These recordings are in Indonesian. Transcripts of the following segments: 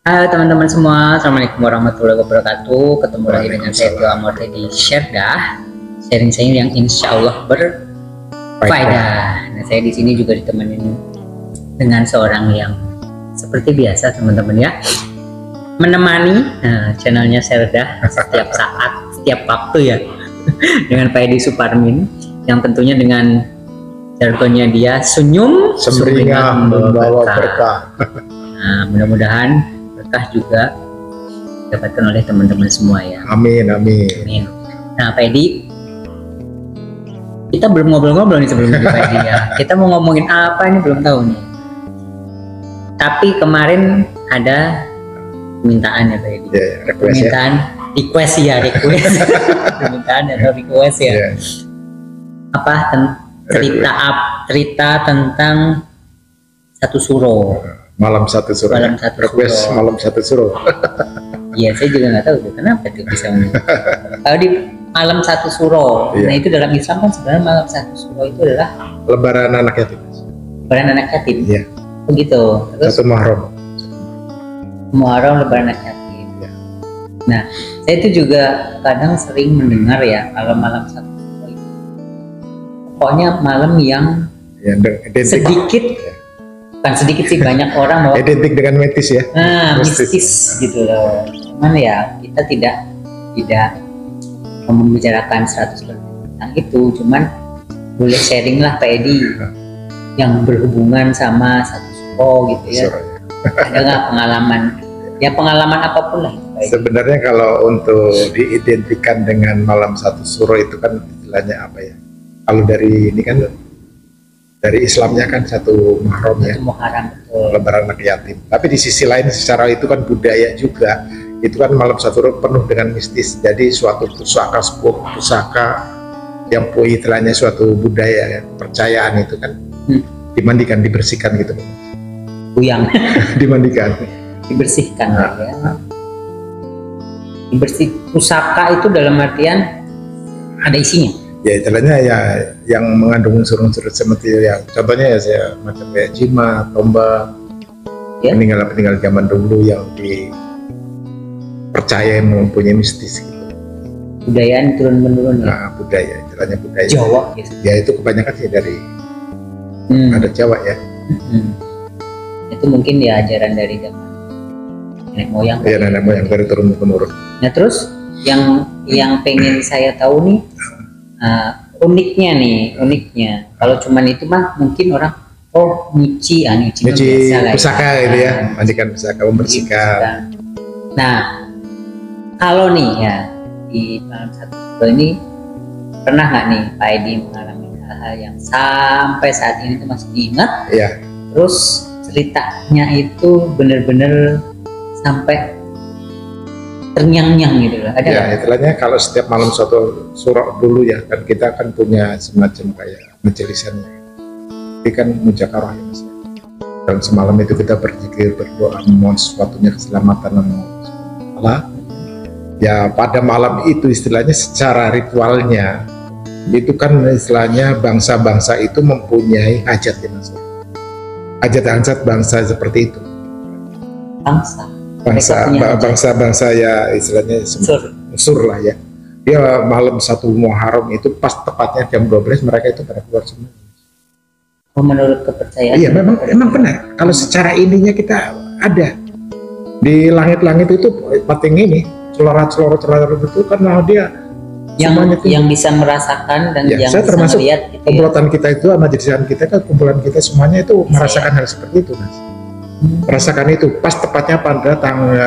Halo teman-teman semua, Assalamualaikum warahmatullahi wabarakatuh. Ketemu lagi dengan saya Abdul Amor di Syerdah. Sharing saya yang insya Allah berfaedah. Nah, saya di sini juga ditemenin dengan seorang yang seperti biasa teman-teman ya, menemani channelnya Syerdah setiap saat, setiap waktu ya, dengan Pak Edi Suparmin, yang tentunya dengan jargonnya dia senyum sumringah membawa berkah. Nah, mudah-mudahan berkah juga didapatkan oleh teman-teman semua ya. Amin, amin. Amin. Nah, Pak Edi, kita belum ngobrol-ngobrol nih sebelumnya Pak Edi ya. Kita mau ngomongin apa ini belum tahu nih. Tapi kemarin ada permintaan ya Pak Edi. Permintaan request ya, request. Permintaan atau request ya. Apa cerita tentang satu suro. Malam satu suro. Request malam satu suro. Iya, saya juga nggak tahu tuh kenapa tuh bisa. Kalau di malam satu suro, nah itu dalam Islam kan sebenarnya malam satu suro itu adalah Lebaran anak yatim. Lebaran anak yatim. Iya. Begitu. Terus satu Muharram. Muharram Lebaran anak yatim. Ya. Nah, saya itu juga kadang sering mendengar ya kalau malam satu suro itu, pokoknya malam yang sedikit. Bukan sedikit sih, banyak orang bahwa identik dengan mistis ya. Mistis gitu loh. Cuman ya kita tidak membicarakan 100% tentang itu, cuman boleh sharing lah Pak Edi yang berhubungan sama satu suro gitu ya. Ada nggak pengalaman? Ya pengalaman apapun lah itu, Pak Edi. Sebenarnya kalau untuk diidentikan dengan malam satu suro itu kan istilahnya apa ya? Kalau dari ini kan dari Islamnya kan satu Muharram ya, Lebaran anak yatim. Tapi di sisi lain secara itu kan budaya juga, itu kan malam satu suro penuh dengan mistis. Jadi suatu pusaka yang istilahnya suatu budaya ya, kepercayaan itu kan dimandikan, dibersihkan gitu. Buyang. Dimandikan. Dibersihkan ya. Pusaka itu dalam artian ada isinya. Ya istilahnya ya yang mengandung unsur-unsur seperti ya, contohnya ya saya macam kayak jimat, tombak, peninggal zaman dulu yang dipercaya mempunyai mistis gitu. Budayaan turun menurun ya. Nah, budaya istilahnya budaya Jawa gitu. Ya itu kebanyakan sih dari ada Jawa ya. Itu mungkin ya ajaran dari zaman nenek moyang. Iya, nenek moyang dari turun menurun. Nah terus yang pengen saya tahu nih, uniknya kalau cuman itu mah mungkin orang nyuci pusaka gitu ya, mandikan pusaka, membersihkan. Nah kalau nih ya di malam satu suro ini pernah nggak nih Pak Edi mengalami hal-hal yang sampai saat ini tuh masih diingat ya, terus ceritanya itu bener-bener sampai ternyang-nyang gitu loh. Ada ya istilahnya kalau setiap malam satu suro dulu ya kan kita kan punya semacam kayak majelisannya, ini kan mujakarah ya Mas. Dan semalam itu kita berzikir, berdoa, memohon sesuatunya keselamatan Allah. Ya pada malam itu istilahnya secara ritualnya itu kan istilahnya bangsa-bangsa itu mempunyai hajat ya Mas. Hajat bangsa seperti itu. Bangsa ya istilahnya unsur lah ya. Dia malam satu Muharram itu pas tepatnya jam 12 mereka itu pada keluar semua. Menurut kepercayaan. Iya memang benar. Kalau secara ininya kita ada di langit-langit itu pating ini celorot itu karena dia yang bisa merasakan dan ya, yang saya bisa termasuk melihat gitu komplotan kita itu sama jadisan kita kan kumpulan kita semuanya itu merasakan hal seperti itu Mas. Merasakan itu pas tepatnya pada tanggal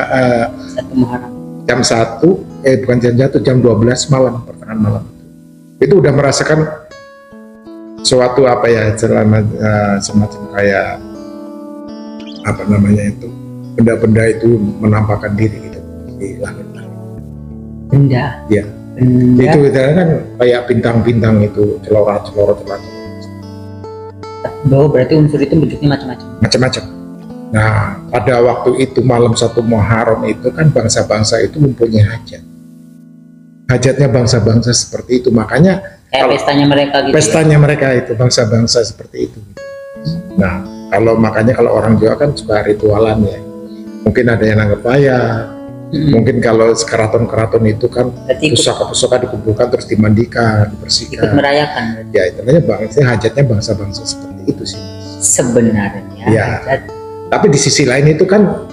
jam 1 bukan jam 12 malam, pertengahan malam itu udah merasakan suatu apa ya semacam kayak apa namanya itu benda-benda itu menampakkan diri gitu di langit-langit. Benda ya itu kan kayak bintang-bintang itu celorot berarti unsur itu bentuknya macam-macam. Nah, pada waktu itu malam satu Muharram itu kan bangsa-bangsa itu mempunyai hajat. Hajatnya bangsa-bangsa seperti itu, makanya pestanya mereka gitu. Pestanya mereka itu bangsa-bangsa seperti itu. Nah, makanya kalau orang Jawa kan suka ritualan ya. Mungkin ada yang anggap bayar. Mungkin kalau keraton-keraton itu kan Berarti pusaka-pusaka dikumpulkan terus dimandikan, ikut dibersihkan. merayakan. Ya itu hajatnya bangsa-bangsa seperti itu sih. Sebenarnya Ya. hajat, Tapi di sisi lain itu kan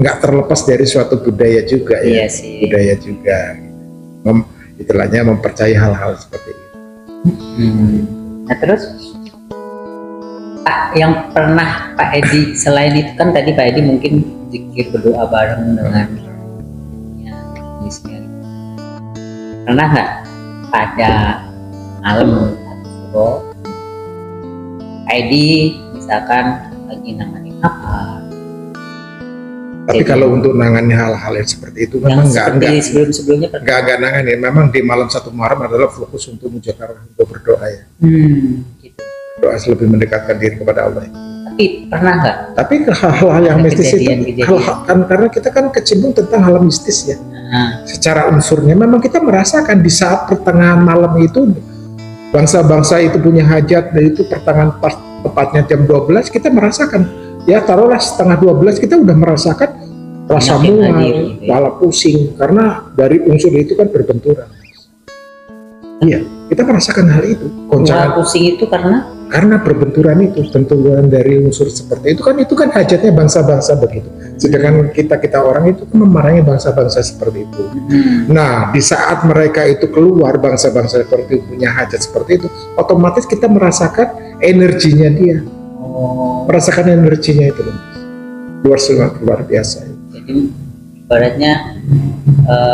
nggak terlepas dari suatu budaya juga ya. iya sih. Budaya juga. Istilahnya mempercayai hal-hal seperti itu. Nah terus Pak, yang pernah Pak Edi selain itu kan tadi Pak Edi mungkin zikir berdoa bareng dengan ya, jenisnya. Pernah nggak pada malam atau Pak Edi misalkan lagi nanganin apa? Tapi Jadi, kalau untuk nangani hal-hal yang seperti itu yang memang seperti sebelum-sebelumnya pernah. nggak nangani. Memang di malam 1 Muharram adalah fokus untuk mujakarah, untuk berdoa ya. Gitu. Doa lebih mendekatkan diri kepada Allah. Tapi pernah nggak? Tapi hal-hal yang Ada mistis itu, kejadian-kejadian. karena kita kan kecimpung tentang hal mistis ya. Nah, Secara unsurnya memang kita merasakan di saat pertengahan malam itu bangsa-bangsa itu punya hajat, dan itu pertengahan tepatnya jam 12 kita merasakan. Ya taruhlah setengah 12 kita udah merasakan rasa Penyakit mual, lagi, gitu ya. kepala pusing karena dari unsur itu kan berbenturan. Iya, kita merasakan hal itu. pola Goncangan pusing itu karena berbenturan itu, benturan dari unsur seperti itu kan hajatnya bangsa-bangsa begitu. Sedangkan kita orang itu kan memarahi bangsa-bangsa seperti itu. Nah, di saat mereka itu keluar bangsa-bangsa seperti itu punya hajat seperti itu, otomatis kita merasakan energinya dia, merasakan energinya itu luar biasa. jadi ibaratnya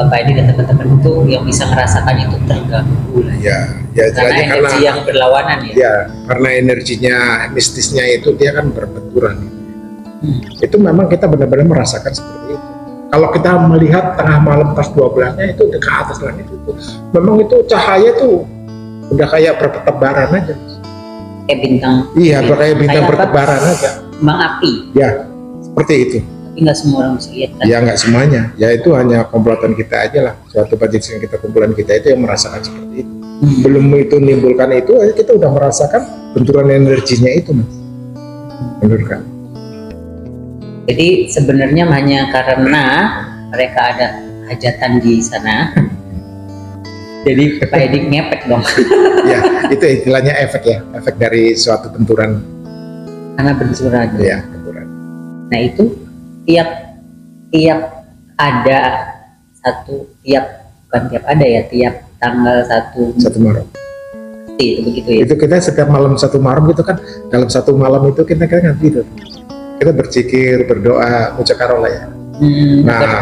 Pak Edi dan teman-teman itu yang bisa merasakan itu terganggu lah ya. Ya, Karena istilahnya energi yang berlawanan ya. ya, karena energinya mistisnya itu dia kan berbenturan. Itu memang kita benar-benar merasakan seperti itu. Kalau kita melihat tengah malam pas 12-nya itu ke atas langit itu, memang itu cahaya tuh udah kayak bertebaran aja. Kayak bintang. Iya, kayak bintang Kayak apa? bertebaran aja. Kembang api. Ya, seperti itu. Tapi nggak semua orang bisa lihat kan. Ya nggak semuanya. Ya itu hanya komplotan kita aja lah. Suatu majelis yang kita kumpulan kita itu yang merasakan seperti itu. Belum itu menimbulkan itu, kita udah merasakan benturan energinya itu, Mas. Menurut kami. Jadi sebenarnya hanya karena mereka ada hajatan di sana. Jadi Pak Edi ngepek dong. Ya, itu istilahnya efek ya, efek dari suatu benturan. Karena benturan. Ya, benturan. Nah itu tiap ada tiap tanggal 1 Malam. itu begitu ya. Itu kita setiap malam 1 Malam itu kan dalam 1 malam itu kita nggak tidur. Kita berzikir, berdoa, mujakarah lah ya.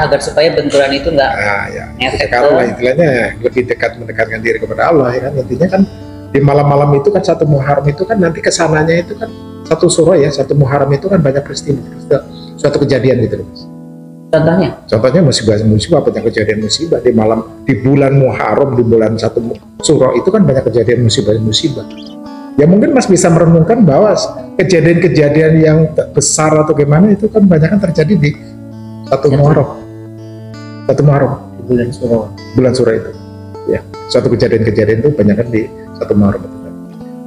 Agar supaya benturan itu nggak Ya, efek mujakarah lah istilahnya lebih dekat mendekatkan diri kepada Allah ya kan. Intinya kan di malam-malam itu kan 1 Muharram itu kan nanti kesananya itu kan 1 surah ya, 1 Muharram itu kan banyak peristiwa, suatu kejadian gitu loh. Contohnya musibah banyak kejadian musibah di bulan Muharram, di bulan 1 surah itu kan banyak kejadian musibah. Ya mungkin Mas bisa merenungkan bahwa kejadian-kejadian yang besar atau gimana itu kan banyak kan terjadi di 1 Muharram. 1 Muharram di bulan surah itu. Ya, suatu kejadian-kejadian itu banyak kan di 1 Muharram itu kan.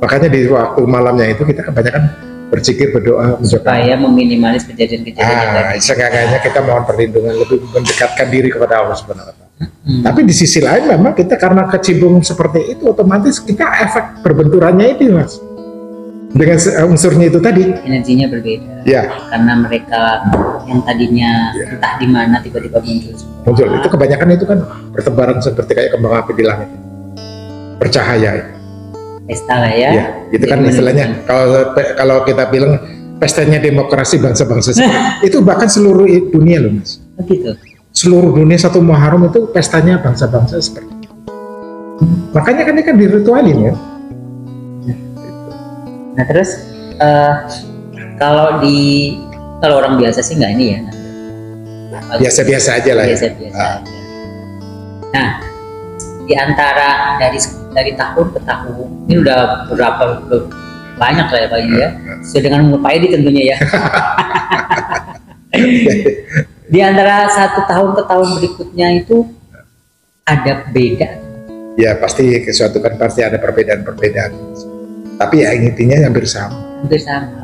Makanya di waktu malamnya itu kita kebanyakan berzikir, berdoa, supaya meminimalis kejadian-kejadian seenggaknya kita mohon perlindungan, lebih mendekatkan diri kepada Allah Subhanahu wa Ta'ala. Tapi di sisi lain memang kita karena kecimbung seperti itu, otomatis kita efek berbenturannya itu, Mas, dengan unsurnya itu tadi, energinya berbeda ya. Karena mereka yang tadinya entah di mana tiba-tiba muncul. Itu kebanyakan itu kan bertebaran seperti kayak kembang api di langit, bercahaya. Pesta lah ya. Ya, itu kan istilahnya kalau kita bilang pestanya demokrasi bangsa-bangsa itu bahkan seluruh dunia loh, Mas. Begitu. Seluruh dunia 1 Muharram itu pestanya bangsa-bangsa seperti itu. Makanya kan ini kan diritualin ya. Nah terus kalau orang biasa sih nggak ini ya. Biasa-biasa aja lah. Biasa-biasa aja. Nah di antara dari tahun ke tahun ini udah banyak lah ya Pak Edi ya. Sesuai dengan umur Pak Edi tentunya ya. Di antara 1 tahun ke tahun berikutnya itu ada beda. Ya pasti sesuatu kan pasti ada perbedaan. Tapi ya intinya hampir sama.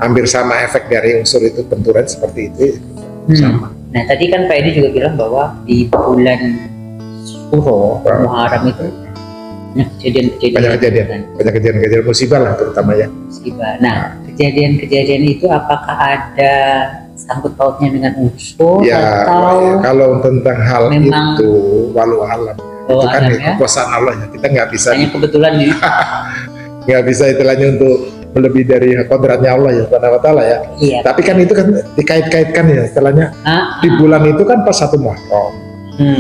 Hampir sama efek dari unsur itu benturan seperti itu sama. Nah tadi kan Pak Edi juga bilang bahwa di bulan Suro Muharram itu banyak kejadian musibah lah terutama ya. Musibah. Nah kejadian-kejadian itu apakah ada sangkut pautnya dengan unsur ya, atau ya, kalau tentang hal memang itu walau alam itu kan kekuasaan Allah ya, kita nggak bisa hanya kebetulan nih nggak bisa istilahnya untuk lebih dari kodratnya Allah ya Subhanahu wa taala ya. Iya. Tapi kan itu kan dikait-kaitkan ya istilahnya di bulan itu kan pas 1 Muharram.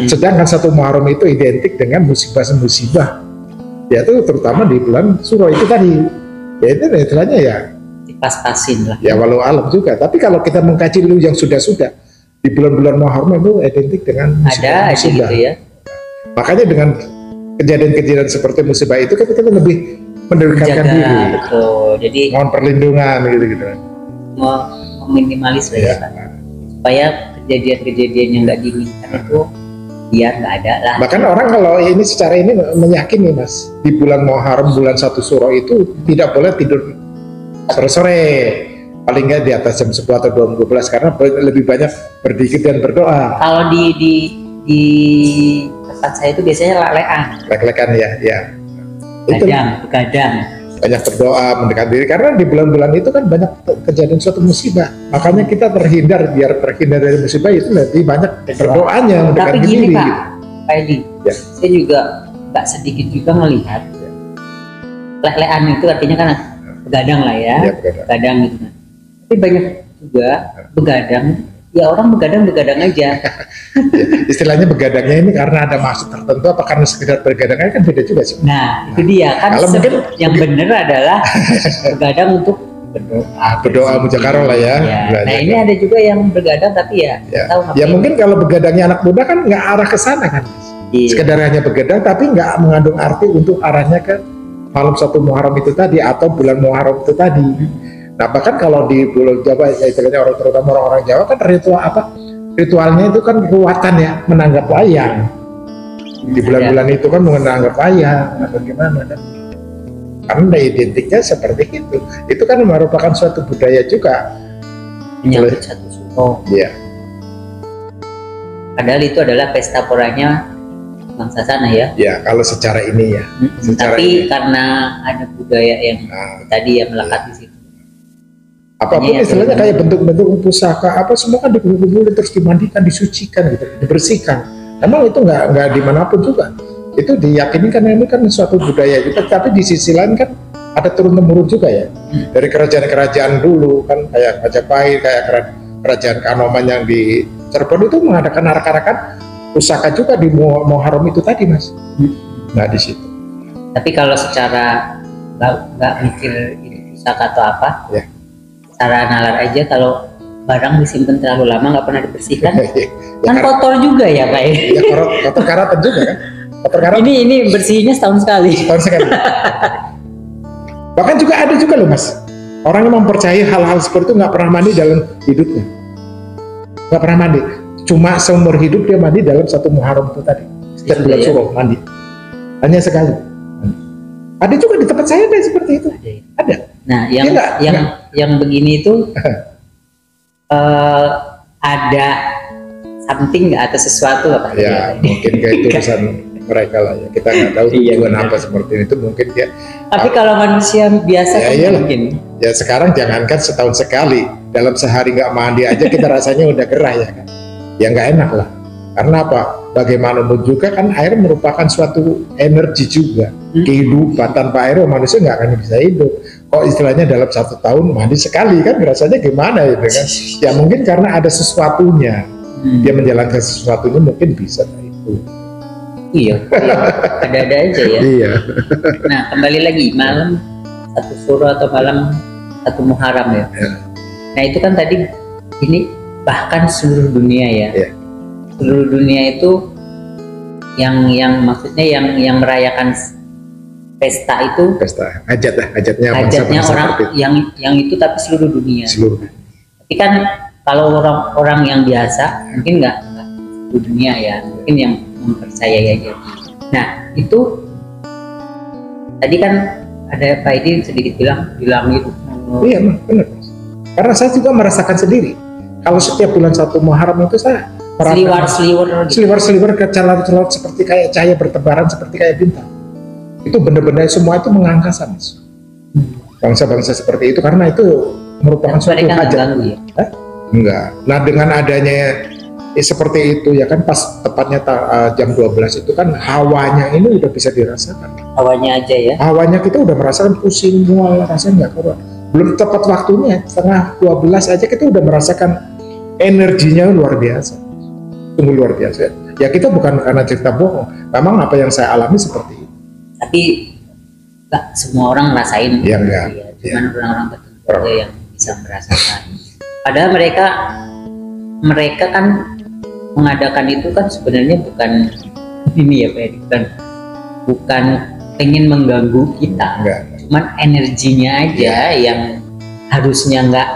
Sedangkan 1 Muharram itu identik dengan musibah-musibah. Ya itu terutama di bulan Suro itu tadi. Ya itu istilahnya ya pas-pasin lah. Ya walau alam juga. Tapi kalau kita mengkaji dulu yang sudah-sudah di bulan-bulan Muharram itu identik dengan musibah. Ada gitu ya. Makanya dengan kejadian-kejadian seperti musibah itu kan kita lebih mendekatkan diri. Betul. Jadi mohon perlindungan gitu. Meminimalis lah ya. Supaya kejadian-kejadian yang nggak diinginkan itu biar nggak ada lah. Bahkan orang kalau ini secara ini meyakini Mas, di bulan Muharram bulan 1 Suro itu tidak boleh tidur sore-sore, paling nggak di atas jam 10 atau 12 karena lebih banyak berzikir dan berdoa. Kalau di tempat saya itu biasanya lek-lekan ya. Begadang. Banyak berdoa, mendekat diri karena di bulan-bulan itu kan banyak kejadian suatu musibah. Makanya kita terhindar dari musibah itu nanti banyak berdoanya, mendekatkan diri. Tapi gini Pak Edi, ya. Saya juga nggak sedikit juga melihat lek-lekan itu artinya kan begadang lah ya, begadang gitu kan. Tapi banyak juga begadang, ya orang begadang aja. Ya, istilahnya begadangnya ini karena ada maksud tertentu apa karena sekedar begadangnya kan beda juga sih. Nah itu dia kan yang benar adalah begadang untuk berdoa mujakarah lah ya. Nah ini ada juga yang begadang tapi ya tahu ya mungkin kalau begadangnya anak muda kan nggak arah ke sana kan. Sekedar hanya begadang tapi nggak mengandung arti untuk arahnya ke malam 1 Muharram itu tadi atau bulan Muharram itu tadi. Nah bahkan kalau di Pulau Jawa istilahnya terutama orang-orang Jawa kan ritualnya itu kan kekuatan ya menanggap wayang. Di bulan-bulan itu kan menanggap wayang atau gimana kan. Karena identiknya seperti itu. Itu kan merupakan suatu budaya juga. Menyambut 1 Suro. Iya. Padahal itu adalah pesta poranya bangsa sana ya. Ya kalau secara ini ya. Tapi karena ada budaya yang tadi yang melekat di situ. Apapun istilahnya kayak bentuk-bentuk pusaka apa semua kan dikumpulin terus dimandikan, disucikan gitu, dibersihkan. Emang itu nggak dimanapun juga. Itu diyakini kan ini kan suatu budaya juga. Tapi di sisi lain kan ada turun-temurun juga ya. Dari kerajaan-kerajaan dulu kan kayak Majapahit, kayak kerajaan Kanoman yang di Cirebon itu mengadakan arak-arakan pusaka juga di Muharram itu tadi Mas. Nah di situ. Tapi kalau secara nggak mikir itu pusaka atau apa? Ya. Cara nalar aja kalau barang disimpan terlalu lama nggak pernah dibersihkan ya, kan kotor juga ya Pak ya kotor karatan juga kan kotor karatan. Ini bersihnya setahun sekali bahkan juga ada juga loh Mas orang yang mempercayai hal-hal seperti itu nggak pernah mandi dalam hidupnya, nggak pernah mandi, cuma seumur hidup dia mandi dalam 1 Muharram itu tadi setiap bulan Suro mandi hanya sekali. Ada juga di tempat saya ada seperti itu. Ada. Nah, yang begini itu ada something nggak atau sesuatu apa? Ya, mungkin kayak itu urusan mereka lah ya. Kita nggak tahu tujuan apa seperti itu. Mungkin dia. Tapi kalau manusia biasa kan mungkin. Ya sekarang jangankan setahun sekali, dalam sehari nggak mandi aja kita rasanya udah gerah ya kan. Ya nggak enak lah. Karena apa? Bagaimanapun juga kan air merupakan suatu energi juga, kehidupan. Tanpa air manusia nggak akan bisa hidup. Kok istilahnya dalam 1 tahun mandi sekali kan rasanya gimana itu kan? Ya mungkin karena ada sesuatunya, dia menjalankan sesuatunya mungkin bisa itu. Iya, ada-ada aja ya. Iya. Nah kembali lagi malam 1 Suro atau malam 1 Muharram ya. Nah itu kan tadi ini bahkan seluruh dunia ya. Seluruh dunia itu yang maksudnya yang merayakan pesta itu hajatnya orang yang itu tapi seluruh dunia. Tapi kan kalau orang yang biasa mungkin nggak seluruh dunia ya, mungkin yang mempercayai aja. Nah itu tadi kan ada Pak Edi sedikit bilang itu. Iya benar. Karena saya juga merasakan sendiri. Kalau setiap bulan 1 Muharram itu saya seliwer-seliwer kecelot-celot seperti kayak cahaya bertebaran seperti kayak bintang. Itu benda-benda semua itu mengangkasa, Mas. Bangsa-bangsa seperti itu karena itu merupakan suatu hajat. Ya? Enggak. Nah, dengan adanya seperti itu ya kan pas tepatnya jam 12 itu kan hawanya ini udah bisa dirasakan. Hawanya aja ya. Hawanya kita udah merasakan pusing, mual, rasanya nggak kuat. Belum tepat waktunya, setengah 12 aja kita udah merasakan energinya luar biasa. Sungguh luar biasa. Ya kita bukan karena cerita bohong. Memang apa yang saya alami seperti itu. Tapi nggak semua orang ngerasain. Ya enggak. Ya, cuman orang-orang tertentu aja yang bisa merasakan. Padahal mereka kan mengadakan itu kan sebenarnya bukan ini ya Pak, bukan pengen mengganggu kita. Enggak. Cuman energinya aja yang harusnya nggak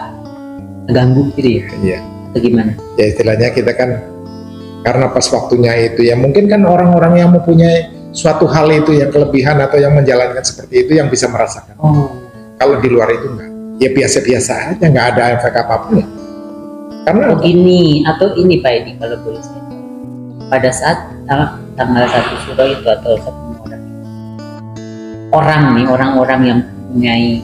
ganggu gitu ya. Iya. Atau gimana? Ya istilahnya kita kan karena pas waktunya itu ya mungkin kan orang-orang yang mempunyai suatu hal itu yang kelebihan atau yang menjalankan seperti itu yang bisa merasakan. Kalau di luar itu enggak. Ya biasa-biasa aja, nggak ada efek apapun ya. Karena ini Pak Edi kalau boleh saya tahu. Pada saat tanggal 1 Suro itu atau 1 Muharram, orang-orang yang mempunyai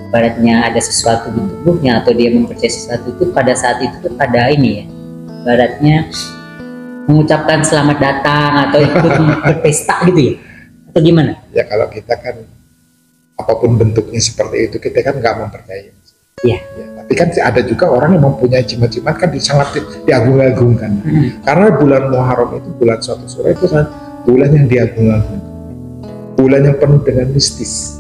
baratnya ada sesuatu di tubuhnya atau dia mempercayai sesuatu itu pada saat itu tuh pada ini ya baratnya mengucapkan selamat datang atau ikut berpesta gitu ya atau gimana? Ya kalau kita kan apapun bentuknya seperti itu kita kan nggak mempercayai. Iya. Ya, tapi kan ada juga orang yang mempunyai jimat-jimat kan sangat diagung-agungkan. Karena bulan Muharram itu bulan suatu Suro itu kan bulan yang diagung-agungkan, bulan yang penuh dengan mistis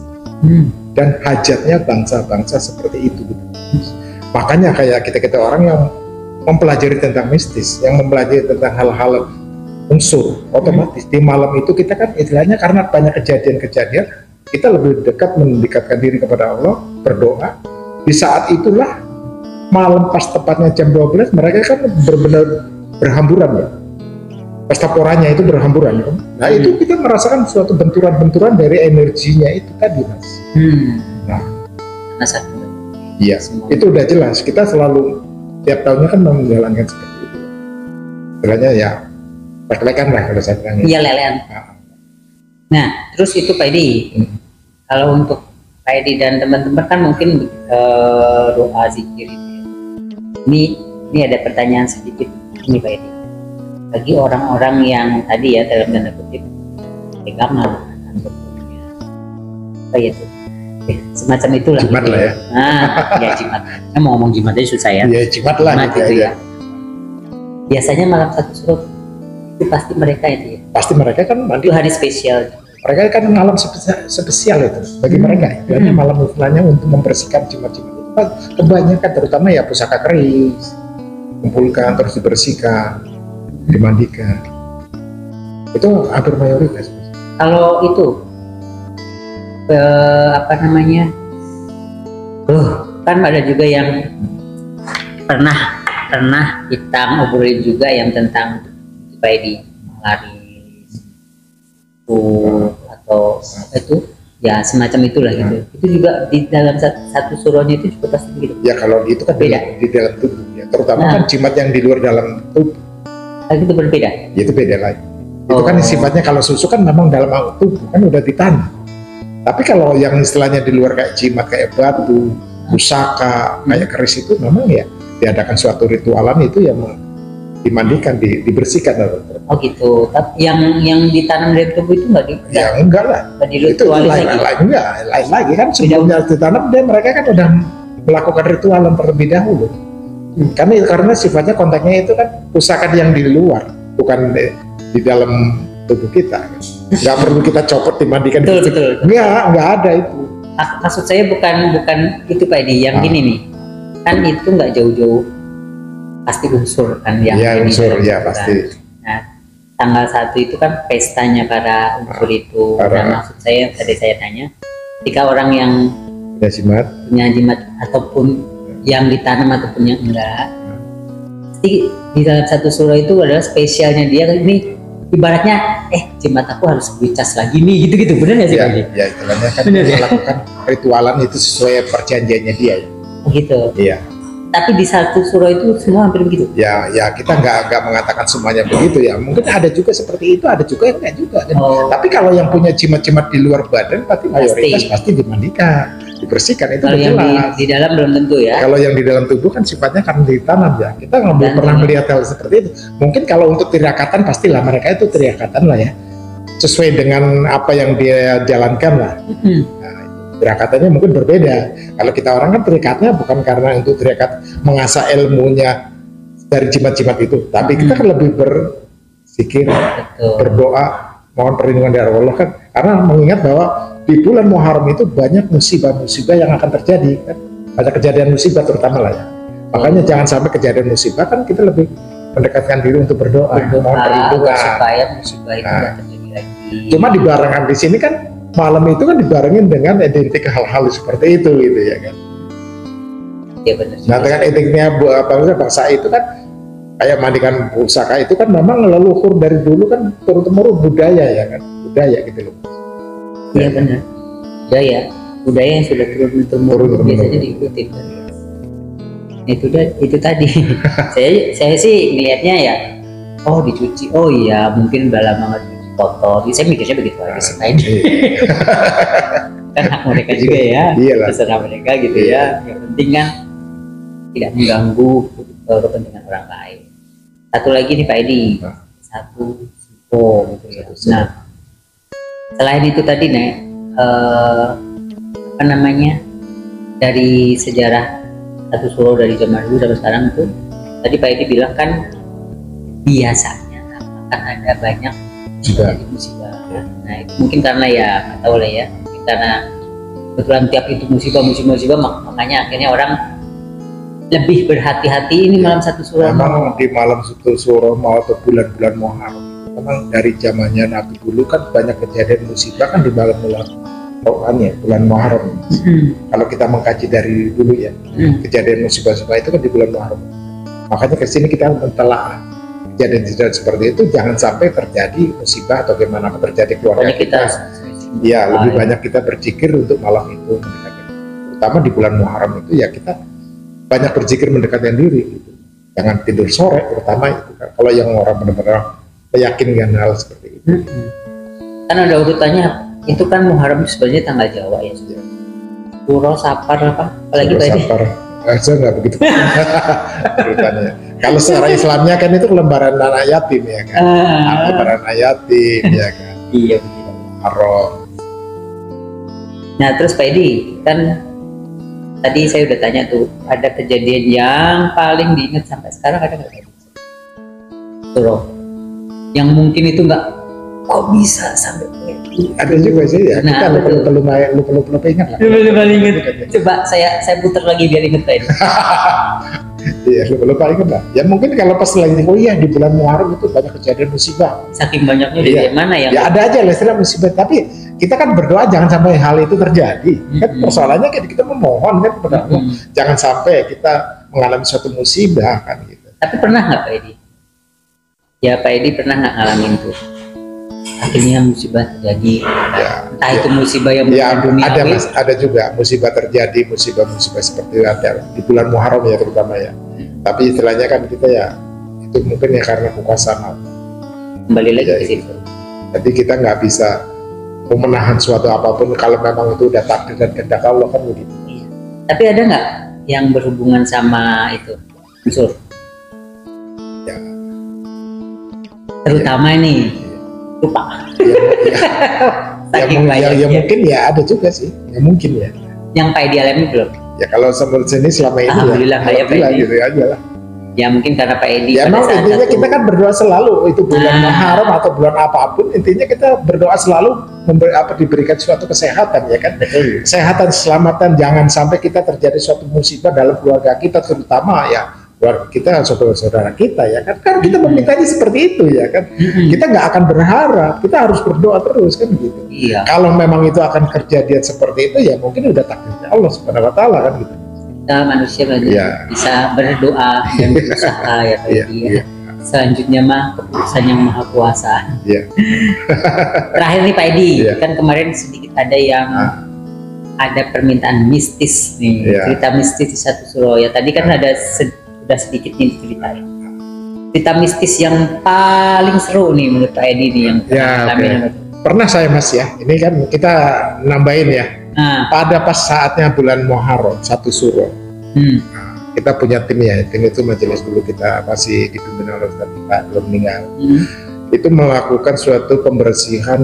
dan hajatnya bangsa-bangsa seperti itu. Makanya kayak kita orang yang mempelajari tentang mistis, yang mempelajari tentang hal-hal unsur, otomatis di malam itu kita kan istilahnya karena banyak kejadian-kejadian kita lebih dekat mendekatkan diri kepada Allah, berdoa. Di saat itulah malam pas tepatnya jam 12 mereka kan benar-benar berhamburan ya. Pesta poranya itu berhamburan kan. Nah itu kita merasakan suatu benturan-benturan dari energinya itu tadi Mas. Nah, iya, itu udah jelas. Kita selalu tiap tahunnya kan menjalankan seperti itu. Istilahnya ya lelekan lah kalau saya bilang. Iya lelekan. Nah terus itu Pak Edi, kalau untuk Pak Edi dan teman-teman kan mungkin doa zikir itu. Ini ada pertanyaan sedikit ini Pak Edi. Bagi orang-orang yang tadi ya dalam tanda kutip pegangan atau punya apa ya itu semacam itulah. Jimat gitu lah ya. Ya jimat. Saya mau ngomong jimat aja susah ya. Ya jimat lah. Jimat gitu ya. Biasanya malam 1 Suro itu pasti mereka itu ya. Pasti mereka kan mandi. Itu hari spesial. Mereka kan malam spesial itu bagi mereka. Itu malam istilahnya untuk membersihkan jimat-jimat itu. Kebanyakan terutama ya pusaka keris, kumpulkan terus dibersihkan, dimandikan. Itu hampir mayoritas. Kalau itu apa namanya? Kan ada juga yang pernah kita ngobrolin juga yang tentang supaya di lari atau itu ya semacam itulah gitu. Itu juga di dalam 1 Suronya itu juga pasti begitu. Ya kalau itu kan beda di dalam tubuh ya, terutama kan jimat yang di luar dalam tubuh. Itu berbeda. Ya, itu beda lagi. Itu kan sifatnya kalau susu kan memang dalam tubuh kan udah ditanam. Tapi kalau yang istilahnya di luar kayak jimat kayak batu, pusaka, kayak keris itu memang ya diadakan suatu ritualan itu yang dimandikan, dibersihkan. Oh gitu. Tapi yang ditanam dari tubuh itu nggak di? Ya enggak lah. Itu lain lagi kan sebelumnya ditanam mereka kan udah melakukan ritualan terlebih dahulu. Karena sifatnya kontaknya itu kan pusaka yang di luar, bukan di dalam tubuh kita. Nggak perlu kita copot dimandikan. Betul. Nggak ada itu. Maksud saya bukan itu Pak Edi. Yang gini nih, kan itu nggak jauh-jauh. Pasti unsur kan yang ya unsur ya pasti. Nah tanggal 1 itu kan pestanya para unsur itu. Dan maksud saya tadi saya tanya ketika orang yang punya jimat ataupun yang ditanam ataupun yang enggak, pasti di dalam 1 Suro itu adalah spesialnya dia ini ibaratnya jimat aku harus dicas lagi nih gitu bener nggak sih Pak? Ya istilahnya kan melakukan ritualan itu sesuai perjanjiannya dia ya. Gitu. Iya. Tapi di satu surau itu semua hampir begitu. Ya kita nggak mengatakan semuanya begitu ya. Mungkin ada juga seperti itu, ada juga yang enggak juga. Kan? Tapi kalau yang punya jimat-jimat di luar badan, pasti mayoritas pasti dimandikan, dibersihkan, itu kalau yang jelas. Di dalam belum tentu ya. Kalau yang di dalam tubuh kan sifatnya kan ditanam ya. Kita nggak belum pernah melihat hal seperti itu. Mungkin kalau untuk teriakatan pastilah mereka itu teriakatan lah ya, sesuai dengan apa yang dia jalankan lah. Teriakatannya mungkin berbeda. Kalau kita orang kan terikatnya bukan karena untuk teriakat mengasah ilmunya dari jimat-jimat itu, tapi kita kan lebih berzikir, berdoa, mohon perlindungan dari Allah kan, karena mengingat bahwa di bulan Muharram itu banyak musibah-musibah yang akan terjadi kan, banyak kejadian musibah terutama lah ya. Makanya jangan sampai kejadian musibah, kan kita lebih mendekatkan diri untuk berdoa, mohon perlindungan supaya musibah itu tidak terjadi lagi. Cuma dibarengkan di sini kan malam itu kan dibarengin dengan identik hal-hal seperti itu gitu ya kan. Ya benar. Nah dengan identiknya bangsa itu kan kayak mandikan pusaka itu kan memang leluhur dari dulu kan turun-temurun budaya ya kan, budaya gitu loh. Iya benar. Budaya yang sudah turun-temurun biasanya diikuti kan. Itu tadi. saya sih ngelihatnya ya, oh dicuci, oh iya mungkin udah lama nggak kotor. Saya mikirnya begitu aja sih Pak. Kan hak mereka juga ya, terserah mereka gitu ya. Yang penting kan tidak mengganggu kepentingan orang lain. Satu lagi nih Pak Edi, satu sipo gitu ya. Nah, selain itu tadi Nek, apa namanya, dari sejarah satu surau dari zaman dulu sampai sekarang itu, tadi Pak Edi bilang kan biasanya akan ada banyak musibah. Nah itu mungkin karena ya nggak tahu lah ya, mungkin karena kebetulan tiap itu musibah makanya akhirnya orang lebih berhati-hati ini malam satu surau. Memang di malam satu surau atau bulan-bulan Muharram memang dari zamannya Nabi dulu kan banyak kejadian musibah kan di malam-malam bulan Muharram. Kalau kita mengkaji dari dulu ya, kejadian musibah itu kan di bulan Muharram. Makanya kesini kita mentelaah kejadian-kejadian seperti itu jangan sampai terjadi musibah atau bagaimana terjadi keluarga kita. Ya lebih banyak kita berzikir untuk malam itu, terutama di bulan Muharram itu ya kita banyak berzikir mendekatkan diri. Gitu. Jangan tidur sore, terutama itu kan. Kalau yang orang benar-benar meyakinkan hal seperti itu. Kan ada urutannya, itu kan Muharram sebenarnya tanggal Jawa ya. Surau, Safar apa? Apalagi Pak Edi? Saya nggak begitu. Kalau secara Islamnya kan itu lembaran anak yatim ya kan, lembaran anak yatim ya kan. Iya. Muharram. Nah terus Pak Edi kan tadi saya udah tanya tuh, ada kejadian yang paling diingat sampai sekarang ada nggak? Surau yang mungkin itu nggak, kok bisa sampai begitu? Ada juga sih ya. Kita lupa ingat lah. Lupa ingat. Coba saya putar lagi biar ingat Pak Edi. Iya, lupa ingat lah. Ya mungkin kalau pas lagi di bulan Muharram itu banyak kejadian musibah. Saking banyaknya dari mana ya? Ya ada aja lah istilah musibah. Tapi kita kan berdoa jangan sampai hal itu terjadi. Kan persoalannya kita memohon kan kepada Allah, jangan sampai kita mengalami suatu musibah kan gitu. Tapi pernah nggak Pak Edi? Ya Pak Edi pernah nggak ngalamin tuh? Akhirnya musibah terjadi. Ya, entah itu musibah yang ada juga musibah terjadi, musibah seperti ada di bulan Muharram ya terutama ya. Tapi istilahnya kan kita ya itu mungkin ya karena kekuasaan Allah. Kembali lagi ke situ. Jadi kita nggak bisa menahan suatu apapun kalau memang itu udah takdir dan kehendak Allah kan begitu. Iya. Tapi ada nggak yang berhubungan sama itu unsur? Ya. Terutama ini. Lupa. Ya mungkin ya ada juga sih, ya mungkin ya. Yang Pak Edi alami belum? Ya kalau sama sini selama ini alhamdulillah ya, gitu aja lah. Ya mungkin karena Pak Edi. Ya memang intinya kita kan berdoa selalu itu bulan Muharram atau bulan apapun, intinya kita berdoa selalu diberikan suatu kesehatan ya kan. Betul. Kesehatan, keselamatan, jangan sampai kita terjadi suatu musibah dalam keluarga kita terutama ya. Kita saudara-saudara kita ya kan, karena kita memintanya seperti itu ya kan. Kita nggak akan berharap, kita harus berdoa terus kan gitu. Iya. Kalau memang itu akan kejadian seperti itu ya mungkin udah takdirnya Allah Subhanahu Wa Taala kan gitu. Kita manusia bisa berdoa dan berusaha ya Pak Edi. Selanjutnya mah keputusan yang maha kuasa. Iya. Terakhir nih Pak Edi, kan kemarin sedikit ada yang ada permintaan mistis nih, Ya. cerita mistis di satu suro ya. Tadi kan ada sudah sedikit nih diceritain. Cerita mistis yang paling seru nih menurut Pak Edi nih yang Ya, kami pernah saya Mas ya. Ini kan kita nambahin ya. Nah, Pada pas saatnya bulan Muharram, satu suro. Kita punya tim ya, tim itu majelis dulu kita masih dipimpin oleh Ustaz Pak belum meninggal. Itu melakukan suatu pembersihan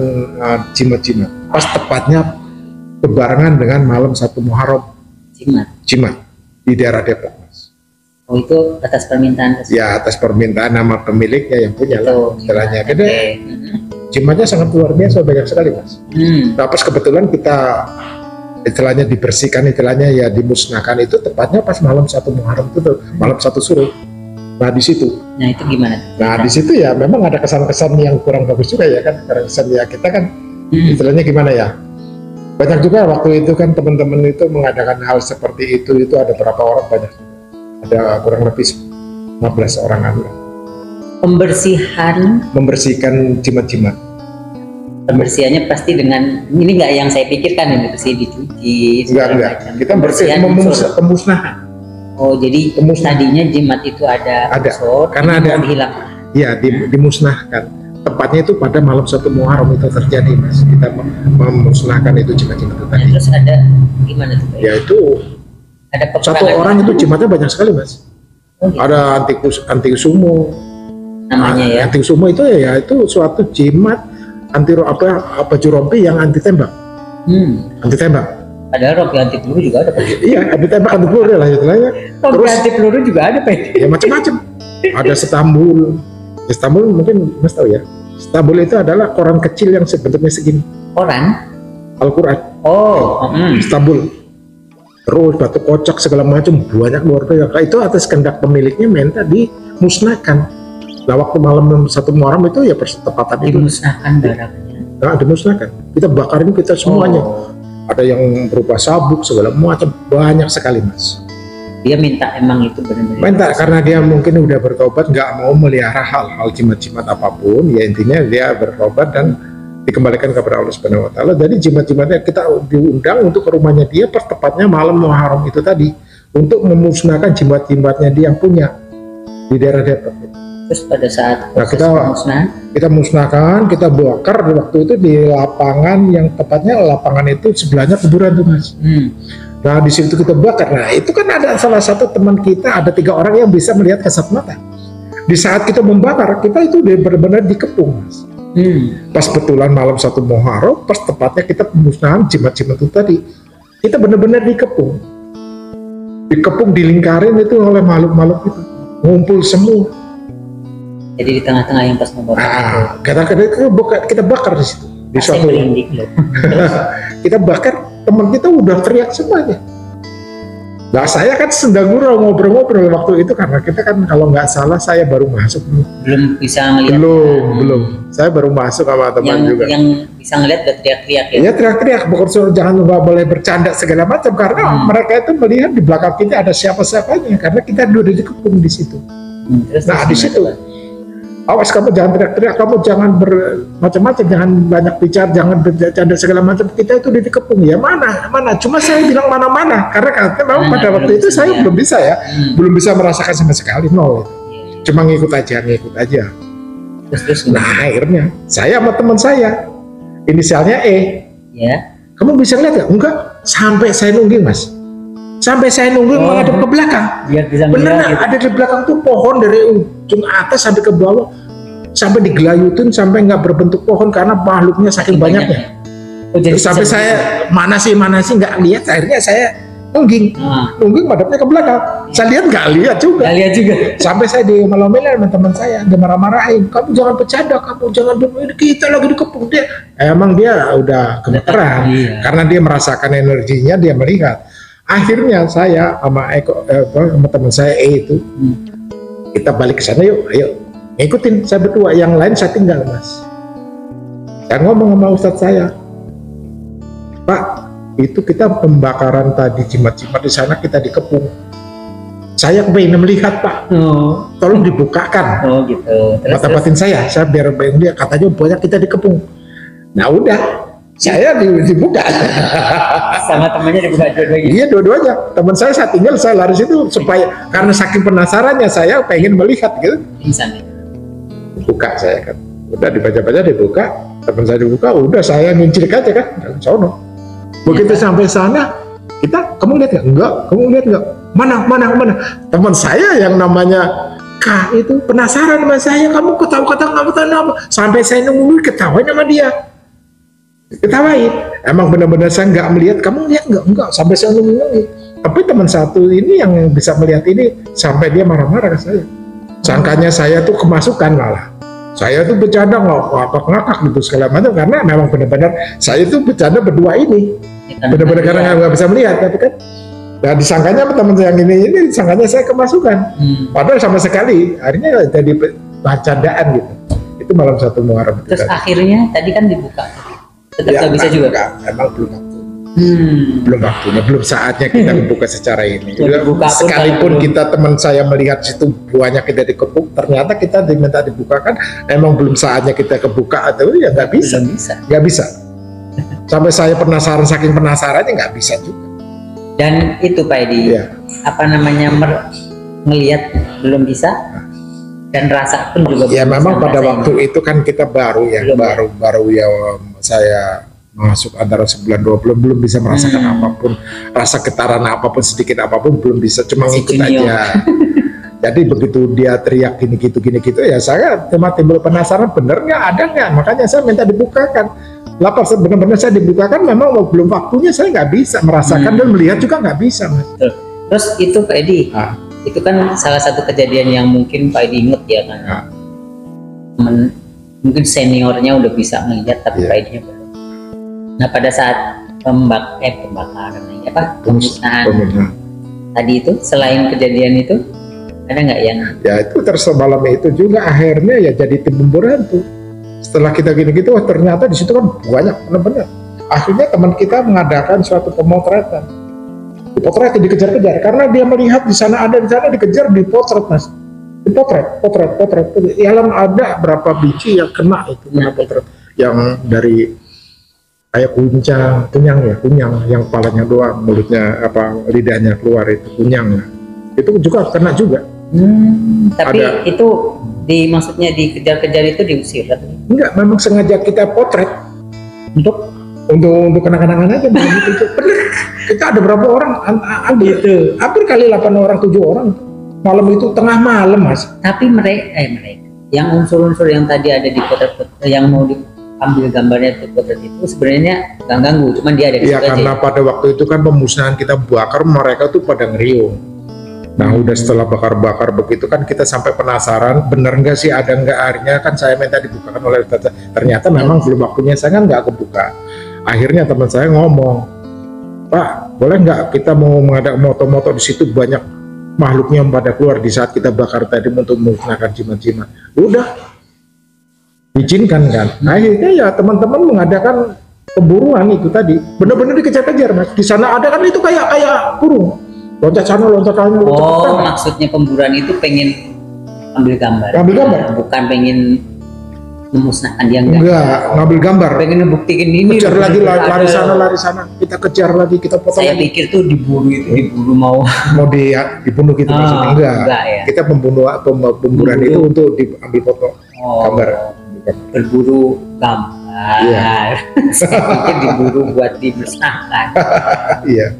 jimat-jimat. Pas tepatnya berbarengan dengan malam 1 Muharram, jimat di daerah Depok, Mas. Oh, itu atas permintaan tersebut. Ya, atas permintaan nama pemiliknya yang punya lah istilahnya. Karena jimatnya sangat luar biasa, banyak sekali, Mas. Nah, pas kebetulan kita istilahnya dibersihkan, istilahnya ya dimusnahkan itu tepatnya pas malam 1 Muharram itu tuh, malam 1 suro. Nah, di situ. Nah, itu gimana? Nah, di situ ya memang ada kesan-kesan yang kurang bagus juga ya kan. Karena kesan ya kita kan istilahnya gimana ya? Banyak juga waktu itu kan teman-teman itu mengadakan hal seperti itu ada berapa orang, banyak. Ada kurang lebih 15 orang membersihkan jimat-jimat. Pembersihannya pasti dengan ini nggak yang saya pikirkan ini bersih dicuci. Enggak. Kita pemusnahan. Oh, jadi tadinya jimat itu ada unsur, karena ada dihilangkan. Iya, dimusnahkan. Tepatnya itu pada malam 1 Muharram itu terjadi, Mas. Kita memusnahkan itu jimat-jimat itu tadi. Terus ada gimana tuh? Ya itu ada satu orang itu jimatnya banyak sekali, Mas. Oh, gitu. Ada anti sumo namanya ya. Anti sumo itu ya itu suatu jimat anti baju rompi yang anti tembak. Anti tembak. Padahal rompi anti peluru juga ada, Pak. Iya, anti tembak, anti peluru lah istilahnya. Rompi anti peluru juga ada, Pak. Ya macam-macam. Ada Istanbul. Istanbul mungkin Mas tahu ya. Istanbul itu adalah koran kecil yang sebenarnya segini. Koran? Al-Quran. Oh, Istanbul. Terus batu kocak segala macam banyak luar biasa. Itu atas kehendak pemiliknya minta dimusnahkan. Nah, waktu malam 1 Muharram itu ya pertepatan itu dimusnahkan barangnya. Nah, dimusnahkan. Kita bakarin kita semuanya. Ada yang berupa sabuk segala macam, banyak sekali, Mas. Dia minta emang itu benar-benar. Minta karena dia mungkin udah bertobat, nggak mau melihara hal-hal jimat-jimat apapun. Ya intinya dia bertobat dan dikembalikan kepada Allah Subhanahu Wa Taala. Jadi jimat-jimatnya kita diundang untuk ke rumahnya dia pertepatnya malam Muharram itu tadi untuk memusnahkan jimat-jimatnya dia yang punya di daerah Depok. Terus pada saat kita musnahkan, kita bakar waktu itu di lapangan yang tepatnya lapangan itu sebelahnya kuburan tuh, Mas. Nah, di situ kita bakar. Nah, itu kan ada salah satu teman kita, ada 3 orang yang bisa melihat kasat mata. Di saat kita membakar, kita itu benar-benar dikepung, Mas. Pas betulan malam 1 Muharram, pas tepatnya kita pemusnahan jimat-jimat itu tadi, kita benar-benar dikepung, dilingkarin itu oleh makhluk-makhluk itu, ngumpul semua. Jadi di tengah-tengah yang pas membakar kita bakar di situ. Di suatu kita bakar, teman kita udah teriak semuanya. Nah, saya kan sedang ngobrol-ngobrol waktu itu karena kita kan kalau nggak salah saya baru masuk. Belum bisa ngelihat. Belum. Saya baru masuk sama teman juga. Yang bisa ngelihat udah teriak-teriak ya. Iya, teriak-teriak. Pokoknya jangan nggak boleh bercanda segala macam karena mereka itu melihat di belakang kita ada siapa-siapanya karena kita udah dikepung di situ. Nah, di situ. Awas kamu jangan teriak-teriak, kamu jangan bermacam-macam, jangan banyak bicara, jangan bercanda segala macam. Kita itu dikepung ya mana. Cuma saya bilang mana-mana karena memang pada waktu itu saya belum bisa ya, belum bisa merasakan sama sekali nol. Cuma ngikut aja. Terus. Nah akhirnya saya sama teman saya, inisialnya E. Ya. Kamu bisa lihat nggak? Enggak. Sampai saya nungging, Mas. Sampai saya nungguin menghadap ke belakang. Beneran gitu. Ada di belakang tuh pohon dari ujung atas sampai ke bawah, sampai digelayutin sampai nggak berbentuk pohon karena makhluknya saking banyaknya. Jadi sampai saya mana sih nggak lihat. Akhirnya saya nungging madepnya ke belakang. Saya lihat nggak lihat juga. Sampai saya diomel-omelin sama teman saya, dia marah-marahin. Kamu jangan bercanda, kamu jangan kita lagi dikepung dia. Emang dia udah gemeteran karena dia merasakan energinya, dia melihat. Akhirnya saya sama teman saya itu kita balik ke sana ayo ngikutin saya berdua, yang lain saya tinggal, Mas. Saya ngomong sama Ustadz saya, Pak, itu kita pembakaran tadi jimat-jimat di sana kita dikepung. Saya pengen melihat, Pak. Tolong dibukakan. Gitu. Mata batin saya biar bayang dia katanya banyak kita dikepung. Nah udah, saya dibuka. Sama temannya dibuka dua-duanya. Iya, dua-duanya. Teman saya tinggal, saya lari situ supaya karena saking penasarannya saya pengen melihat gitu. Pingsan. Buka saya kan. Udah dibaca-baca dibuka, teman saya dibuka, udah saya ngincir aja kan, sono. Begitu sampai sana, kamu lihat nggak? Enggak, kamu lihat nggak? Mana? Teman saya yang namanya Kak itu penasaran sama saya, kamu ketawa apa? Sampai saya nunggu ketawain sama dia. Ketawain. Emang benar-benar saya nggak melihat, kamu lihat nggak? Enggak, sampai saya nunggu. Tapi teman satu ini yang bisa melihat ini, sampai dia marah-marah ke saya. Sangkanya saya tuh kemasukan malah. Saya tuh bercanda ngakak gitu segala macam karena memang benar-benar saya tuh bercanda berdua ini benar-benar karena nggak bisa melihat, tapi kan nah disangkanya teman saya yang ini disangkanya saya kemasukan, padahal sama sekali akhirnya jadi bercandaan gitu. Itu malam 1 Muharram. Terus akhirnya tadi kan dibuka, tetap nggak bisa juga. Enggak, emang belum waktu. Belum waktunya, belum saatnya kita membuka secara ini. Sekalipun kita teman saya melihat situ buahnya kita dikepuk, ternyata kita diminta dibukakan, emang belum saatnya kita kebuka atau ya nggak bisa. Sampai saya penasaran, saking penasarannya nggak bisa juga. Dan itu Pak Edi, ngelihat belum bisa, dan rasa pun juga. Ya memang pada waktu itu kan kita baru saya masuk antara 9-2 belum bisa merasakan apapun, rasa getaran apapun, sedikit apapun belum bisa, cuma ngikut aja. Jadi begitu dia teriak gini gitu ya saya timbul penasaran, bener nggak, ada nggak, makanya saya minta dibukakan. Lapar benar-benar saya dibukakan, memang belum waktunya, saya nggak bisa merasakan dan melihat juga nggak bisa, Mas. Terus itu Pak Edi, itu kan salah satu kejadian yang mungkin Pak Edi inget ya kan, mungkin seniornya udah bisa melihat tapi Pak Edi belum. Nah pada saat pembakaran pemusnahan tadi itu, selain kejadian itu ada nggak yang ya itu malam itu juga akhirnya ya jadi tim bumbur hantu. Setelah kita gini-gitu, ternyata di situ kan banyak benar-benar. Akhirnya teman kita mengadakan suatu pemotretan. Dipotret, dikejar-kejar karena dia melihat di sana dikejar, dipotret, Mas. Dipotret. Yang ada berapa biji yang kena itu, kena potret. Yang dari kayak kunyang yang kepalanya doang, mulutnya lidahnya keluar itu kunyang. Itu juga kena juga. Tapi itu maksudnya dikejar-kejar itu diusir kan? Enggak, memang sengaja kita potret untuk kenang-kenangan aja. Gitu. Bener, kita ada berapa orang hampir kali 8 orang 7 orang malam itu tengah malam, Mas. Tapi mereka yang unsur-unsur yang tadi ada di potret yang mau diambil gambarnya di potret itu sebenarnya nggak ganggu, cuman dia ada di situ karena aja. Pada waktu itu kan pemusnahan kita bakar, mereka tuh pada ngeriung. Nah udah setelah bakar-bakar begitu kan kita sampai penasaran bener nggak sih, ada nggak, akhirnya kan saya minta dibukakan oleh ternyata memang belum waktunya, saya kan nggak kebuka. Akhirnya teman saya ngomong, Pak boleh nggak kita mau mengadakan moto-moto di situ, banyak makhluknya yang pada keluar di saat kita bakar tadi untuk menggunakan jimat-jimat. Udah izinkan kan. Akhirnya ya teman-teman mengadakan pemburuan itu tadi, benar-benar dikejar-kejar, Mas. Di sana ada kan itu kayak burung. Loncat sana. Maksudnya pemburuan itu pengen ambil gambar. Bukan pengen memusnahkan dia, enggak, ngambil gambar. Pengen ngebuktiin ini. Kejar lagi, lari sana. Kita kejar lagi, kita potong. Saya pikir tuh diburu mau dibunuh gitu maksudnya. Enggak ya. Kita pemburuan itu untuk diambil foto gambar. Berburu gambar. Iya. Saya pikir diburu buat dimusnahkan. Iya.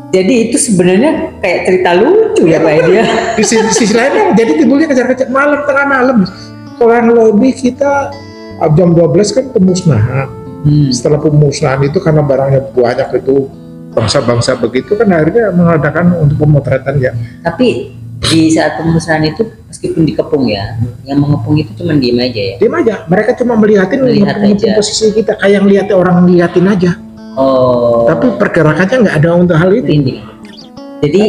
Jadi itu sebenarnya kayak cerita lucu ya Pak Edi. Di sisi lain jadi timbulnya kejar-kejar tengah malam. Kurang lebih kita jam 12 kan pemusnahan. Setelah pemusnahan itu karena barangnya banyak itu bangsa-bangsa begitu kan akhirnya mengadakan untuk pemotretan ya. Tapi di saat pemusnahan itu meskipun dikepung ya, yang mengepung itu cuma diem aja ya? Diem aja, mereka cuma melihat posisi kita kayak ngeliatin orang ngeliatin aja. Tapi pergerakannya nggak ada untuk hal itu. Jadi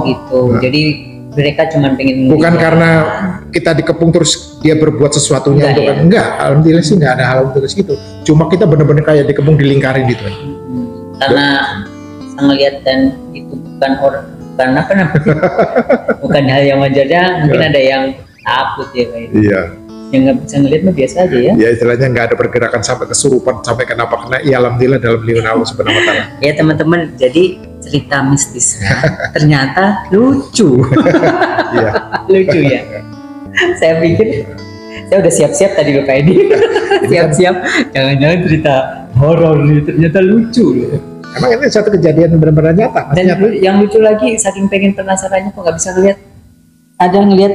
gitu. Jadi mereka cuma pengen. Bukan karena kita dikepung terus dia berbuat sesuatunya untuk enggak. Alhamdulillah sih nggak ada hal untuk itu. Cuma kita benar-benar kayak dikepung dilingkarin gitu. Karena saya ngeliat dan itu bukan orang, karena bukan hal yang wajarnya. Mungkin ada yang takut ya Pak. Iya. yang nggak bisa ngeliat mah biasa aja ya. Ya istilahnya nggak ada pergerakan sampai kesurupan sampai kenapa kena. Ya alhamdulillah dalam lindungan Allah Subhanahu Wa Taala. Ya teman-teman, jadi cerita mistisnya ternyata lucu. Iya. Lucu ya. Saya pikir saya udah siap-siap tadi lupa ini. Siap-siap, jangan-jangan cerita horor nih, ternyata lucu loh. Emang ini satu kejadian benar-benar nyata. Dan yang lucu lagi, saking pengen penasarannya kok nggak bisa ngeliat. Ada ngeliat.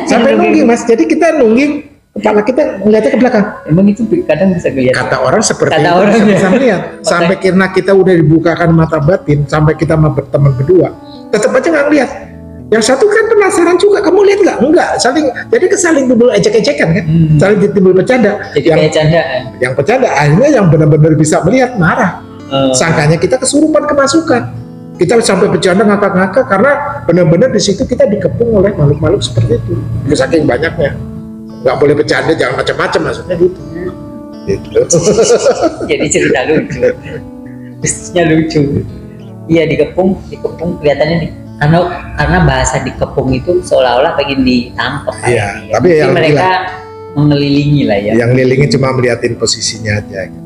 Sampai nungging Mas, jadi kita nungging, kepala kita ngeliatnya ke belakang. Emang itu kadang bisa ngeliat. Kata orang seperti Kata itu, orang bisa, ya. bisa melihat. Sampai karena kita udah dibukakan mata batin, sampai kita sama berteman berdua, tetap aja nggak ngeliat. Yang satu kan penasaran juga, kamu lihat nggak? Enggak, jadi kesaling timbul ejek-ejekan kan, saling timbul bercanda. Jadi kayak candaan. Yang bercanda akhirnya yang benar-benar bisa melihat marah. Sangkanya kita kesurupan kemasukan. Kita sampai bercanda ngakak-ngakak karena benar-benar di situ kita dikepung oleh makhluk-makhluk seperti itu. Saking banyaknya, nggak boleh bercanda, jangan macam-macam maksudnya gitu. Gitu. Jadi cerita lucu, bisnisnya lucu. Iya dikepung kelihatannya karena bahasa dikepung itu seolah-olah pengen ditangkap. Iya, ya. tapi yang mereka mengelilingi lah ya. Yang ngelilingi cuma melihatin posisinya aja. Gitu.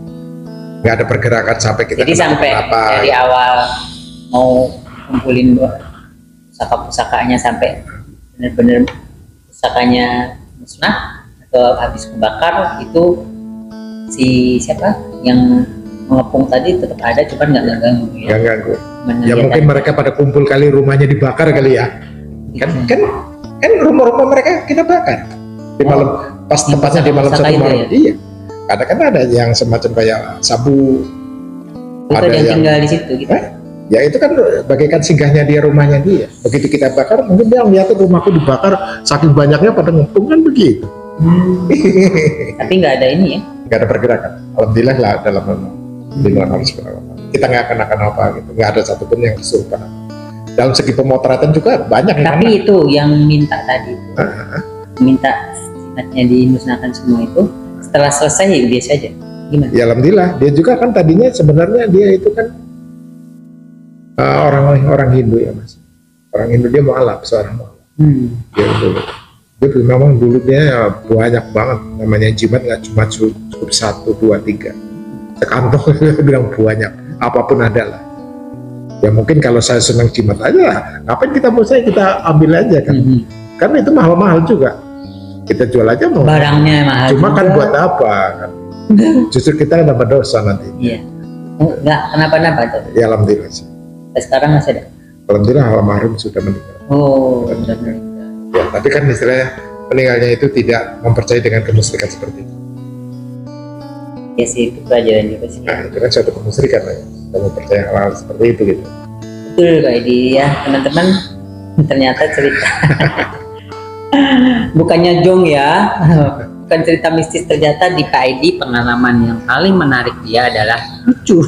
Nggak ada pergerakan sampai kita. Jadi sampai dari awal mau kumpulin pusaka-pusakanya sampai benar-benar pusakanya musnah atau habis kebakar, itu si siapa yang mengepung tadi tetap ada, cuman nggak ganggu ya. Nggak ganggu. Ya mungkin mereka pada kumpul kali, rumahnya dibakar kali ya. Kan rumah-rumah mereka kita bakar di malam, pas tepatnya di malam satu malam. Ya? Iya. Kadang kan ada yang semacam kayak sabu. Ada yang tinggal di situ gitu. Ya itu kan bagaikan singgahnya dia, rumahnya dia. Begitu kita bakar, mungkin dia melihat rumahku dibakar, saking banyaknya pada ngumpul kan begitu. Tapi nggak ada ini ya? Nggak ada pergerakan. Alhamdulillah lah dalam lindungan Allah Subhanahu Wa Taala. Kita nggak akan apa gitu, nggak ada satupun yang kesurupan. Dalam segi pemotretan juga banyak. Tapi yang itu yang minta tadi, minta sifatnya dimusnahkan semua itu, setelah selesai ya biasa aja. Gimana? Ya alhamdulillah, dia juga kan tadinya sebenarnya dia itu kan orang Hindu ya Mas. Orang Hindu dia mualaf, seorang mualaf. Dia memang dulu dia banyak banget, namanya jimat nggak cuma cukup 1, 2, 3 sekantong. Bilang banyak, apapun ada lah. Ya mungkin kalau saya senang jimat aja lah, ngapain kita mau kita ambil aja kan. Karena itu mahal-mahal juga, kita jual aja mau. Barangnya mahal cuma juga. Kan buat apa kan, justru kita dapat dosa nanti. Iya. Nggak kenapa-napa tuh. Ya alhamdulillah sih. Sekarang masih ada? Alhamdulillah almarhum sudah meninggal. Oh sudah meninggal. Ya tapi kan istilahnya meninggalnya itu tidak mempercayai dengan kemusyrikan seperti itu. Ya sih, itu pelajaran juga sih. Nah itu kan suatu kemusyrikan lah ya, kamu percaya hal seperti itu gitu. Betul Pak Edi ya teman-teman, ternyata cerita bukannya jong ya, bukan cerita mistis, ternyata di Pak Edi pengalaman yang paling menarik dia adalah lucu.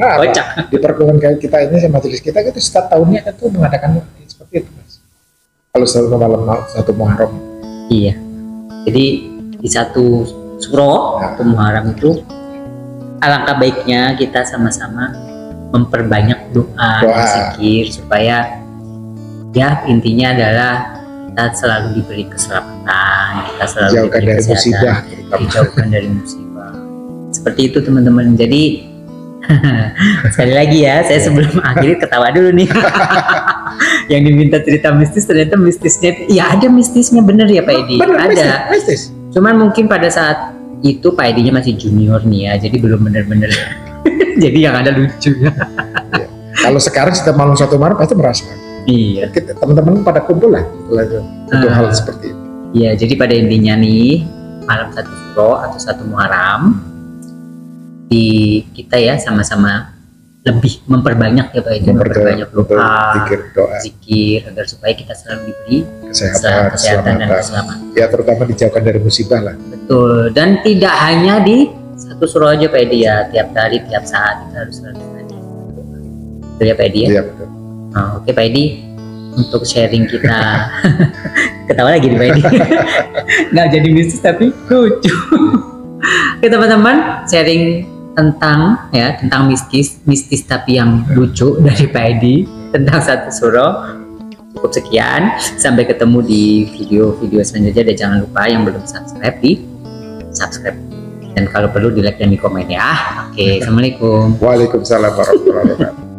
Karena kocak. Di perguruan kita ini, majelis kita itu setiap tahunnya itu mengadakan seperti itu Mas. Kalau selalu malam satu Muharram. Iya. Jadi di satu suro atau Muharram itu alangkah baiknya kita sama-sama memperbanyak doa, zikir supaya ya intinya adalah kita selalu diberi keselamatan, kita selalu dijauhkan dari musibah, dijauhkan dari musibah. Seperti itu teman-teman. Jadi sekali lagi ya, saya sebelum akhir ketawa dulu nih. Yang diminta cerita mistis ternyata mistisnya, ya ada mistisnya bener ya Pak Edi. Ada. Mistis. Cuman mungkin pada saat itu Pak Edi-nya masih junior nih ya, jadi belum bener-bener. Jadi yang ada lucu ya. Kalau sekarang setiap malam 1 Maret pasti merasakan. Iya. Teman-teman pada kumpul lah untuk hal seperti itu. Iya, jadi pada intinya nih malam 1 Suro atau 1 Muharram di kita ya sama-sama lebih memperbanyak ya Pak Edi, memperbanyak doa, zikir agar supaya kita selalu diberi kesehatan dan keselamatan. Ya terutama dijauhkan dari musibah lah. Betul, dan tidak hanya di 1 Suro aja Pak Edi ya, tiap hari, tiap saat kita harus selalu betul ya Pak Edi ya? Iya betul. Nah, oke Pak Edi, untuk sharing kita ketawa lagi nih Pak Edi. Nggak jadi mistis tapi lucu. Oke teman-teman, sharing tentang mistis tapi yang lucu dari Pak Edi tentang 1 Suro. cukup sekian. Sampai ketemu di video-video selanjutnya. Dan jangan lupa yang belum subscribe di subscribe. Dan kalau perlu di like dan di komen ya. Oke, assalamualaikum. Waalaikumsalam warahmatullahi wabarakatuh.